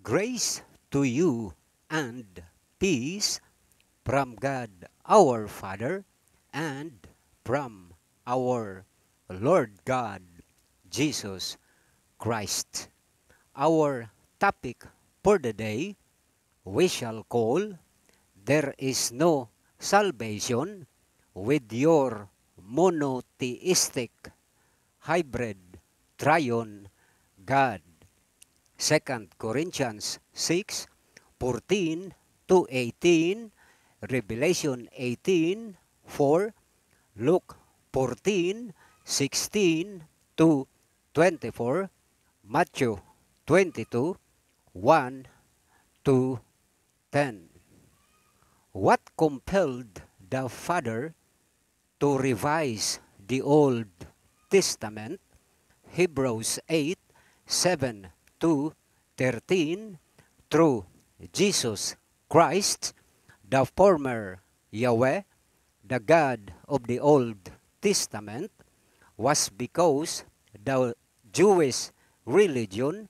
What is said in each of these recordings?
Grace to you and peace from God our Father and from our Lord God Jesus Christ. Our topic for the day we shall call There is no salvation with your monotheistic hybrid triune God. 2 Corinthians 6:14 to 18, Revelation 18:4, Luke 14:16 to 24, Matthew 22:1 to 10. What compelled the Father to revise the Old Testament? Hebrews 8:7 to 13, through Jesus Christ, the former Yahweh, the God of the Old Testament, was because the Jewish religion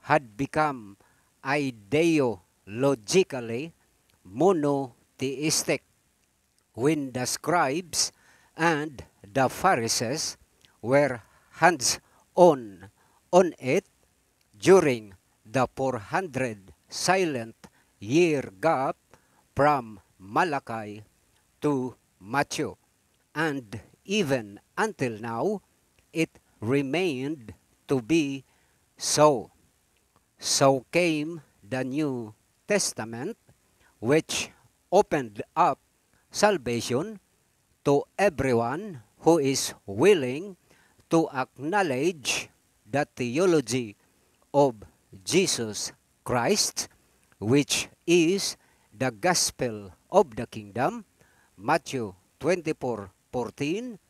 had become ideologically monotheistic when the scribes and the Pharisees were hands-on it during the 400 silent year gap from Malachi to Matthew. And even until now, it remained to be so. So came the New Testament, which opened up salvation to everyone who is willing to acknowledge the theology of Jesus Christ, which is the gospel of the kingdom, Matthew 24:14,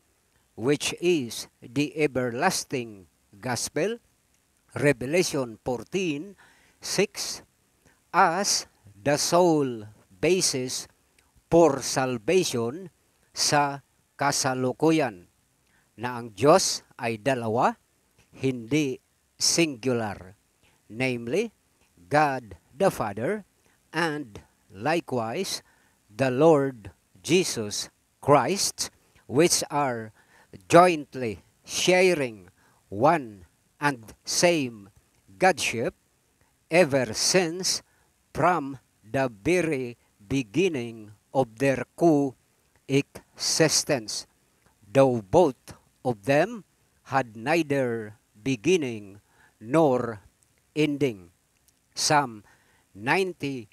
which is the everlasting gospel, Revelation 14:6, as the sole basis for salvation sa kasalukuyan, na ang Diyos ay dalawa, hindi singular, namely God the Father and likewise the Lord Jesus Christ, which are jointly sharing one and same Godship ever since from the very beginning of their coexistence, though both of them had neither beginning nor ending. Psalm 92,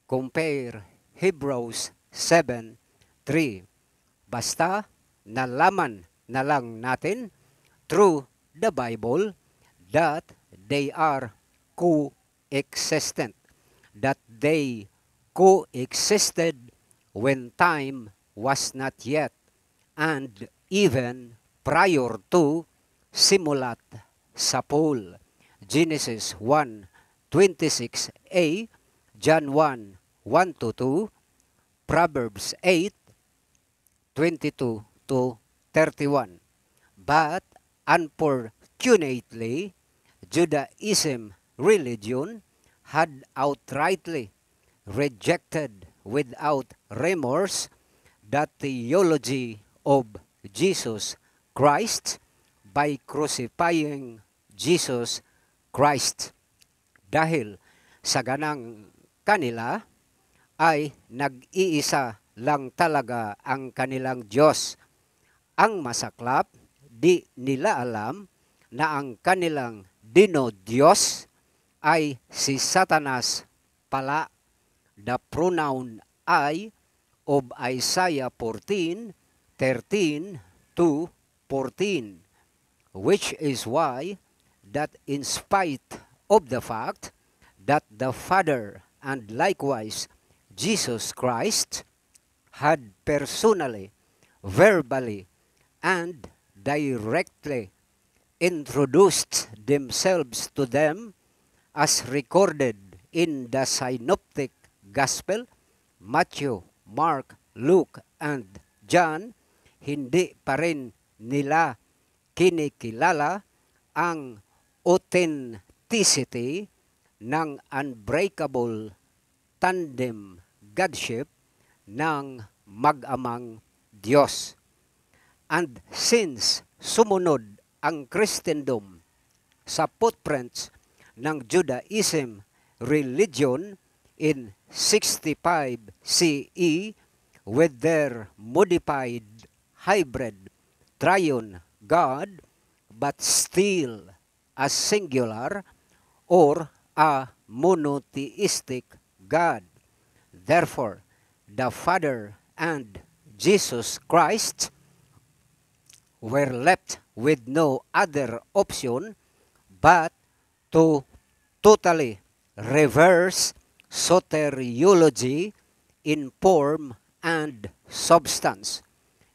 compare Hebrews 7:3. Basta nalaman na lang natin through the Bible that they are coexistent, that they coexisted when time was not yet, and even prior to simulat sa pool. Genesis 1:26a, John 1:1-2, Proverbs 8:22 to 31. But unfortunately, Judaism religion had outrightly rejected without remorse the theology of Jesus Christ by crucifying Jesus Christ. Dahil sa ganang kanila ay nag-iisa lang talaga ang kanilang Diyos. Ang masaklap, di nila alam na ang kanilang dinodiyos ay si Satanas pala. The pronoun I of Isaiah 14:13 to 14, which is why that in spite of the fact that the Father and likewise Jesus Christ had personally, verbally, and directly introduced themselves to them as recorded in the Synoptic Gospel, Matthew, Mark, Luke, and John, hindi pa rin nila kinikilala ang authenticity ng unbreakable tandem godship ng mag-amang Diyos. And since sumunod ang Christendom sa footprints ng Judaism religion in 65 CE with their modified hybrid triune God, but still a singular or a monotheistic God. Therefore, the Father and Jesus Christ were left with no other option but to totally reverse soteriology in form and substance.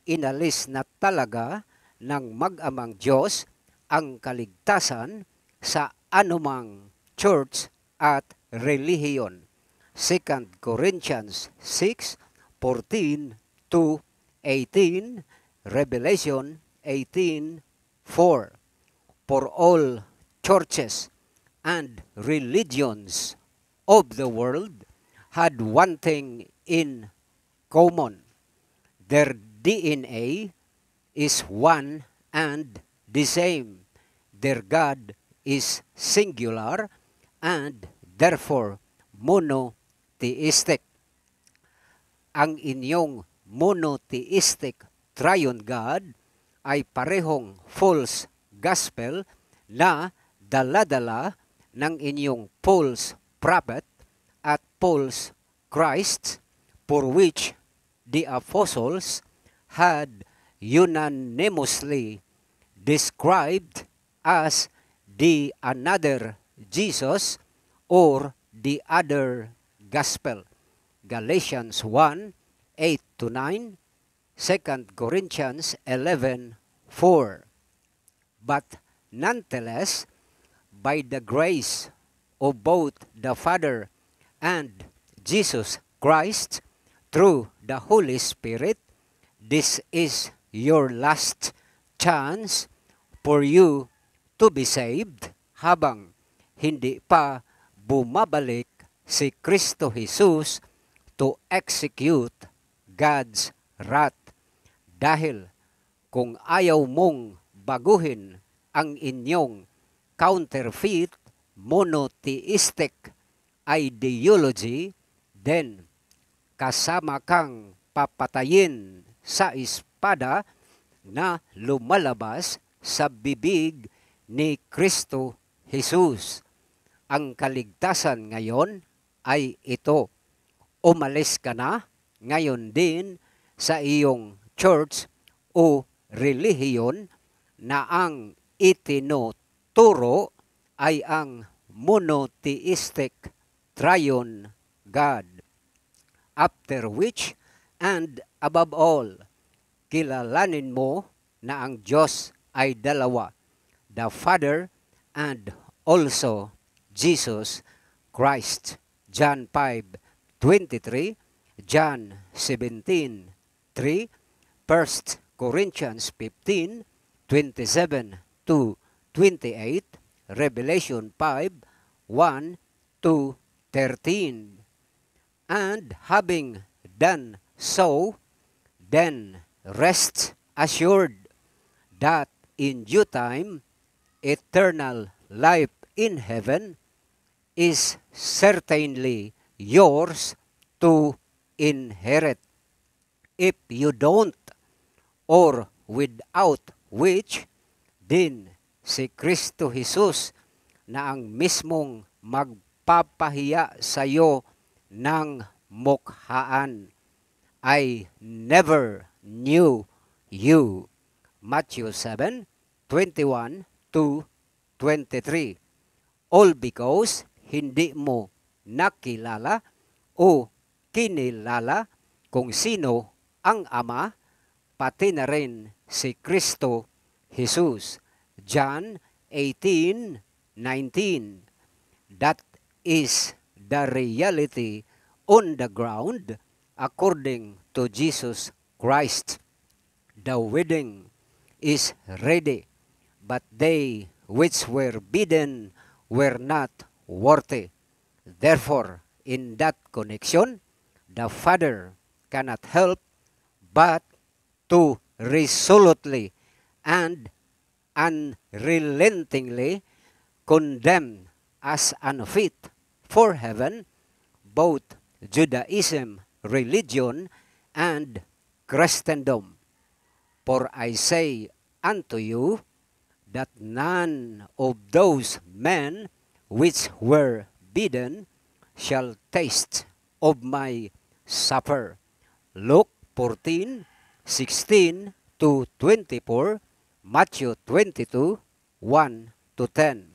Inalis na talaga ng mag-amang Diyos ang kaligtasan sa anumang church at relihiyon. 2 Corinthians 6:14 to 18, Revelation 18:4. For all churches and religions of the world had one thing in common. Their DNA is one and the same. Their God is singular and therefore monotheistic. Ang inyong monotheistic triune God ay parehong false gospel na dala-dala ng inyong false prophet at false Christ, for which the apostles had unanimously described as the another Jesus or the other gospel. Galatians 1:8-9, 2 Corinthians 11:4. But nonetheless, by the grace of both the Father and Jesus Christ, through the Holy Spirit, this is your last chance for you to be saved habang hindi pa bumabalik si Kristo Jesus to execute God's wrath. Dahil kung ayaw mong baguhin ang inyong counterfeit monotheistic ideology, then kasama kang papatayin sa espada na lumalabas sa bibig ni Kristo Jesus. Ang kaligtasan ngayon ay ito. Umalis ka na ngayon din sa iyong church o relihiyon na ang itinuturo ay ang monotheistic triune God. After which, and above all, kilalanin mo na ang Diyos ay dalawa, the Father and also Jesus Christ. John 5:23, John 17:3, 1 Corinthians 15:27-28, Revelation 5:1-13. And having done so, then rest assured that in due time eternal life in heaven is certainly yours to inherit. If you don't, or without which, din si Kristo Jesus na ang mismong magpapahiya sa iyo ng mukhaan, I never knew you. Matthew 7:21-23. All because hindi mo nakilala o kinilala kung sino ang Ama, pati na rin si Kristo Jesus. John 18:19. That is the reality on the ground according to Jesus Christ. The wedding is ready, but they which were bidden were not unworthy. Therefore, in that connection, the Father cannot help but to resolutely and unrelentingly condemn as unfit for heaven both Judaism, religion, and Christendom. For I say unto you, that none of those men which were bidden shall taste of my supper. Luke 14:16 to 24, Matthew 22, 1 to 10.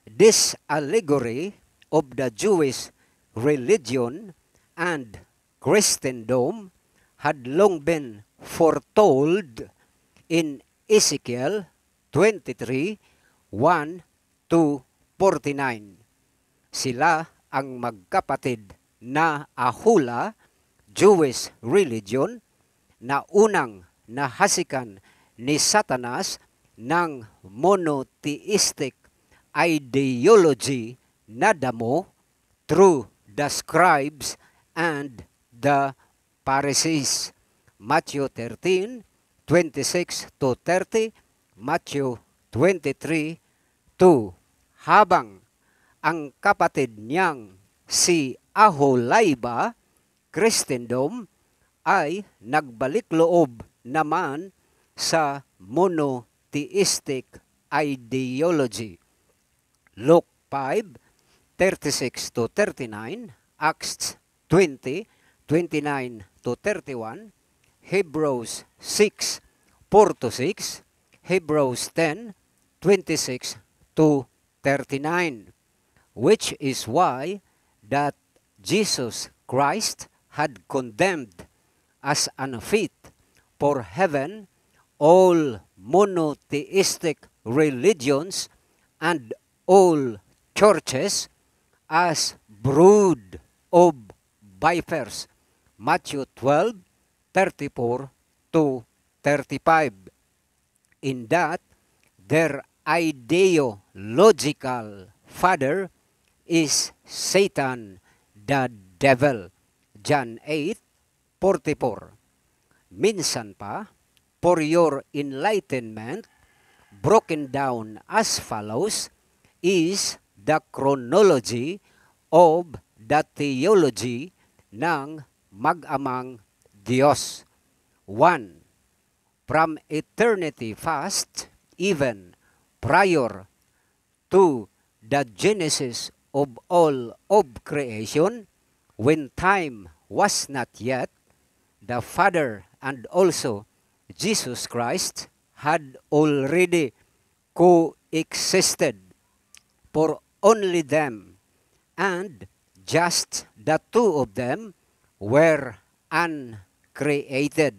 This allegory of the Jewish religion and Christendom had long been foretold in Ezekiel 23, 1 to 49. Sila ang magkapatid na ahula, Jewish religion, na unang nahasikan ni Satanas ng monotheistic ideology na damo through the scribes and the Pharisees. Matthew 13:26 to 30, Matthew 23:2. Habang ang kapatid niyang si Aholaiba, Christendom, ay nagbalik loob naman sa monotheistic ideology. Luke 5:36 to 39, Acts 20:29 to 31, Hebrews 6:4 to 6, Hebrews 10:26 to 39, which is why that Jesus Christ had condemned as unfit for heaven all monotheistic religions and all churches as brood of vipers. Matthew 12:34 to 35. In that their ideological father is Satan the devil. John 8:44. Minsan pa, for your enlightenment, broken down as follows is the chronology of the theology ng mag-amang Diyos. 1. From eternity past, even prior to the genesis of all of creation, when time was not yet, the Father and also Jesus Christ had already coexisted. For only them, and just the two of them, were uncreated.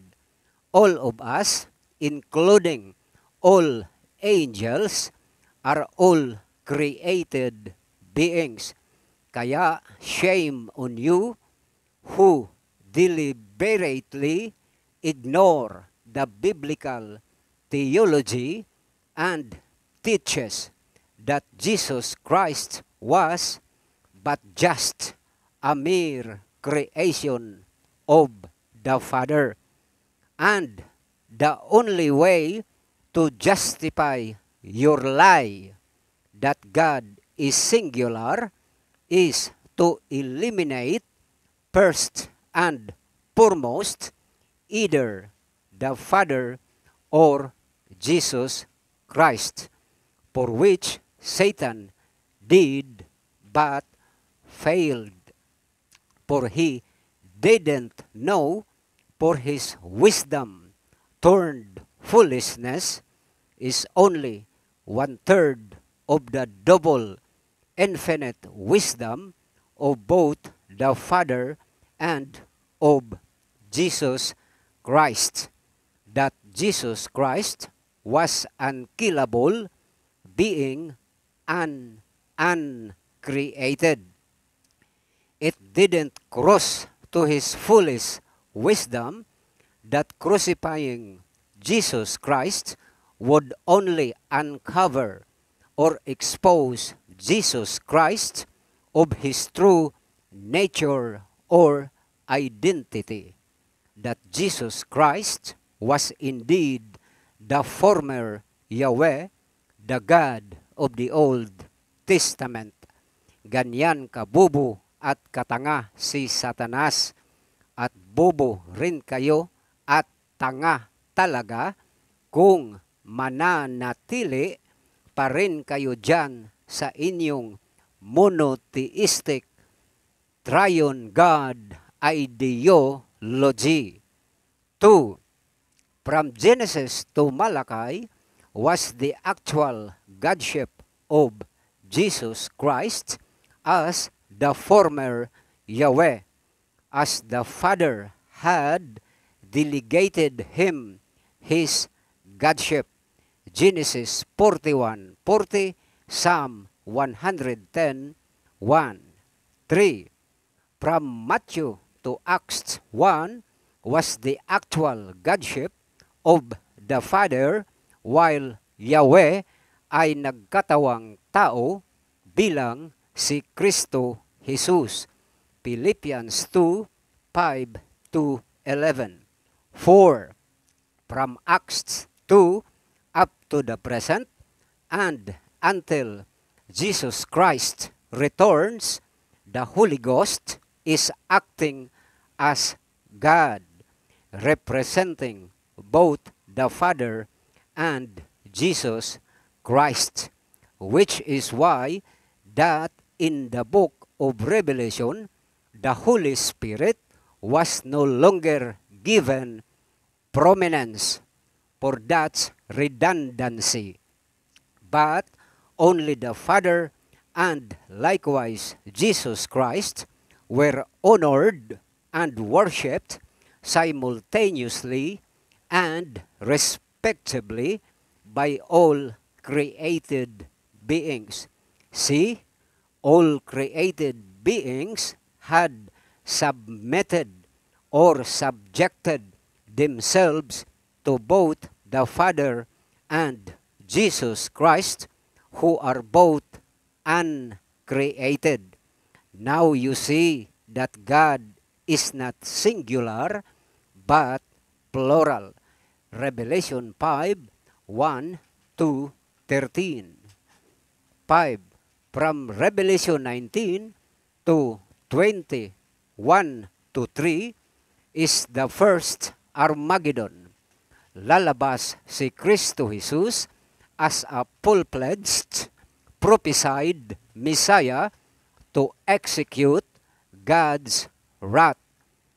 All of us, including all angels, are all created beings. Kaya shame on you who deliberately ignore the biblical theology and teaches that Jesus Christ was but just a mere creation of the Father. And the only way to justify your lie that God is singular is to eliminate first and foremost either the Father or Jesus Christ, for which Satan did but failed. For he didn't know, for his wisdom turned foolishness is only 1/3 of the double infinite wisdom of both the Father and of Jesus Christ, that Jesus Christ was unkillable, being uncreated. It didn't cross to his foolish wisdom that crucifying Jesus Christ would only uncover or expose Jesus Christ of his true nature or identity, that Jesus Christ was indeed the former Yahweh, the God of the Old Testament. Ganyan kabubo at katanga si Satanas, at bobo rin kayo at tanga talaga kung mananatili pa rin kayo dyan sa inyong monotheistic triune God ideology. 2. From Genesis to Malachi was the actual Godship of Jesus Christ as the former Yahweh, as the Father had delegated him his Godship. Genesis 41:40, Psalm 110:1. 3. From Matthew to Acts 1 was the actual Godship of the Father, while Yahweh ay nagkatawang tao bilang si Kristo Jesus. Philippians 2:5-11. 4. From Acts 2 up to the present and until Jesus Christ returns, the Holy Ghost is acting as God, representing both the Father and Jesus Christ, which is why that in the book of Revelation, the Holy Spirit was no longer given prominence for that redundancy, but only the Father and likewise Jesus Christ were honored and worshipped simultaneously and respectively by all created beings. See, all created beings had submitted or subjected themselves to both the Father and Jesus Christ, who are both uncreated. Now you see that God is not singular, but plural. Revelation 5:1-13. 5. From Revelation 19 to 21-3 is the first Armageddon. Lalabas si Kristo Jesus as a full-fledged, prophesied Messiah to execute God's wrath.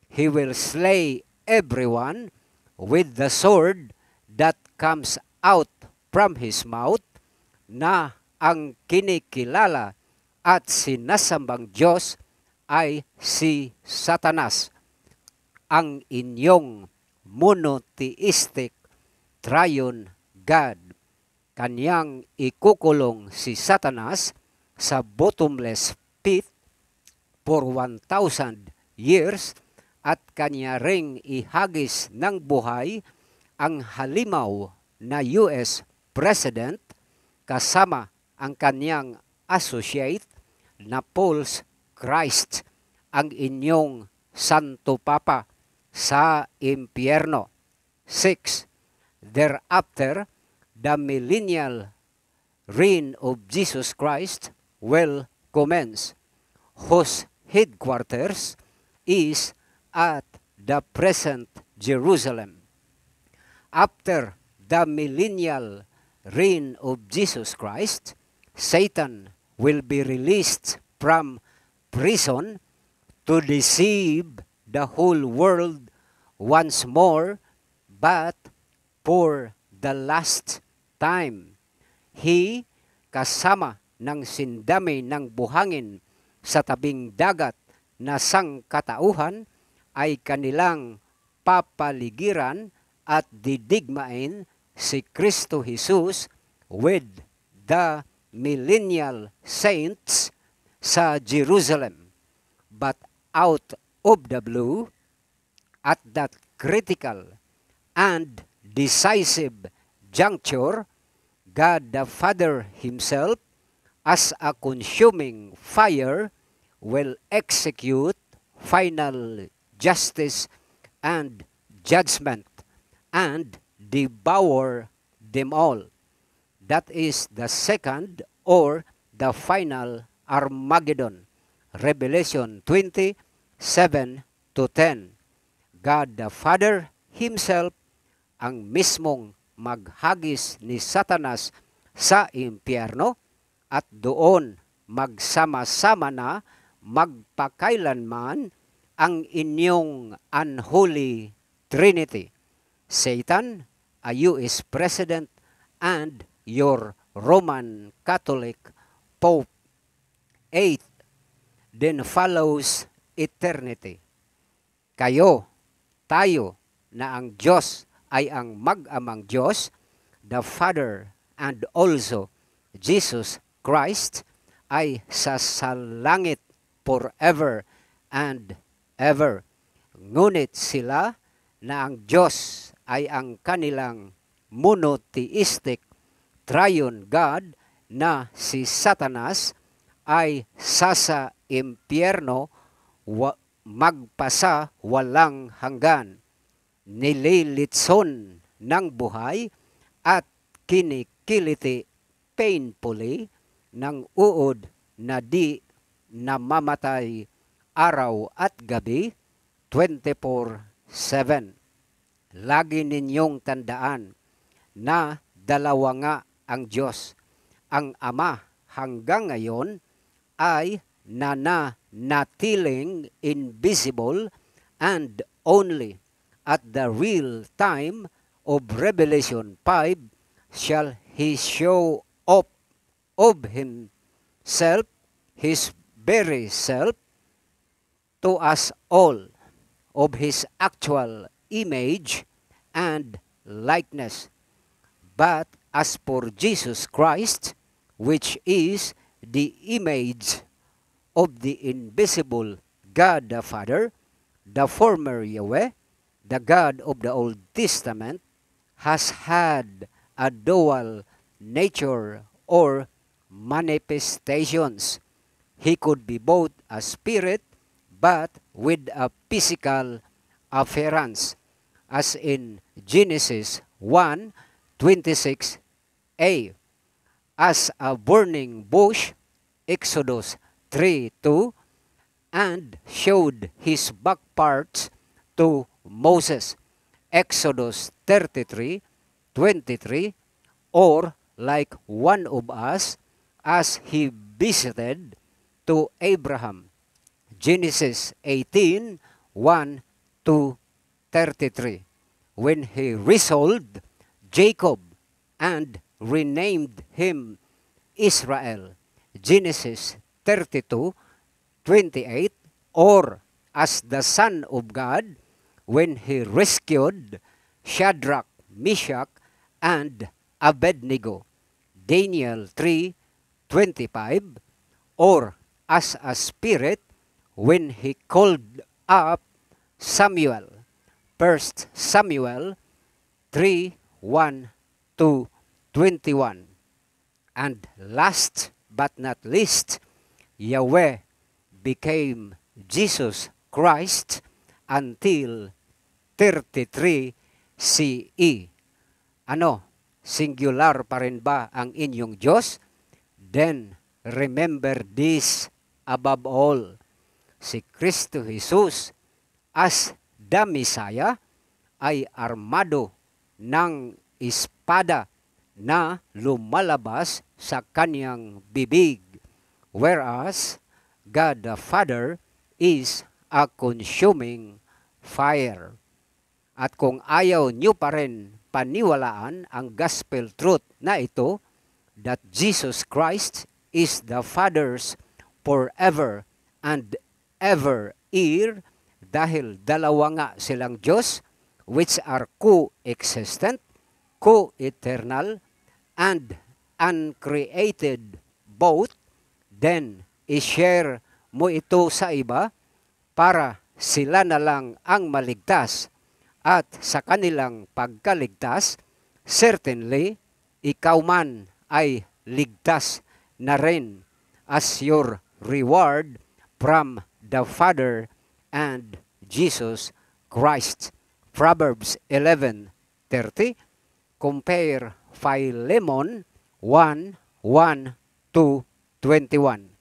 He will slay everyone with the sword that comes out from his mouth, na ang kinikilala at sinasambang Diyos ay si Satanas, ang inyong monotheistic triune God. Kanyang ikukulong si Satanas sa bottomless pit for 1,000 years at kanya ring ihagis ng buhay ang halimaw na US President kasama ang kanyang associate na false Christ, ang inyong Santo Papa sa impyerno. 6. Thereafter, the millennial reign of Jesus Christ will commence, whose headquarters is at the present Jerusalem. After the millennial reign of Jesus Christ, Satan will be released from prison to deceive the whole world once more, but for the last time. He, kasama ng sindami ng buhangin sa tabing dagat na sangkatauhan, ay kanilang papaligiran at didigmain si Kristo Jesus with the millennial saints sa Jerusalem. But out of the blue, at that critical and decisive juncture, God the Father himself, as a consuming fire, will execute final justice and judgment and devour them all. That is the second or the final Armageddon. Revelation 20:7 to 10. God the Father himself ang mismong maghagis ni Satanas sa impyerno at doon magsama-sama na magpakailanman ang inyong unholy Trinity, Satan, a U.S. President, and your Roman Catholic Pope. 8. Then follows eternity. Kayo, tayo, na ang Diyos ay ang mag-amang Diyos, the Father, and also Jesus Christ, ay sa salangit forever and ever. Ngunit sila na ang Diyos ay ang kanilang monotheistic triune God na si Satanas ay sasa impyerno magpasa walang hanggan, nililitson ng buhay at kinikiliti painfully ng uod na di namamatay araw at gabi 24/7. Lagi ninyong tandaan na dalawa nga ang Diyos. Ang Ama hanggang ngayon ay nananatiling invisible and only at the real time of Revelation 5 shall He show up of Himself, His very self, to us all, of His actual image and likeness. But as for Jesus Christ, which is the image of the invisible God the Father, the former Yahweh, the God of the Old Testament, has had a dual nature or manifestations. He could be both a spirit but with a physical appearance, as in Genesis 1:26a, as a burning bush, Exodus 3:2, and showed his back parts to Moses, Exodus 33:23, or like one of us, as he visited to Abraham, Genesis 18:1-33, when he resolved Jacob and renamed him Israel, Genesis 32:28, or as the Son of God when he rescued Shadrach, Meshach, and Abednego, Daniel 3:25, or as a spirit when he called up Samuel, 1 Samuel 3:1-21. And last but not least, Yahweh became Jesus Christ until 33 CE. Ano? Singular pa rin ba ang inyong Diyos? Then remember this above all. Si Kristo Jesus as the Messiah ay armado ng espada na lumalabas sa kanyang bibig, whereas God the Father is a consuming fire. At kung ayaw nyo pa rin paniwalaan ang gospel truth na ito, that Jesus Christ is the Father's forever and ever ear, dahil dalawa nga silang Diyos, which are co-existent, co-eternal, and uncreated both, then i-share mo ito sa iba para sila na lang ang maligtas, at sa kanilang pagkaligtas, certainly ikaw man ay ligtas na rin as your reward from the Father and Jesus Christ. Proverbs 11:30. Compare Philemon 1:1-21.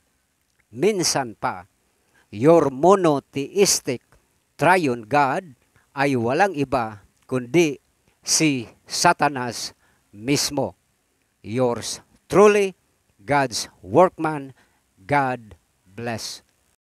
Minsan pa, your monotheistic triune God ay walang iba kundi si Satanas mismo. Yours truly, God's workman. God bless.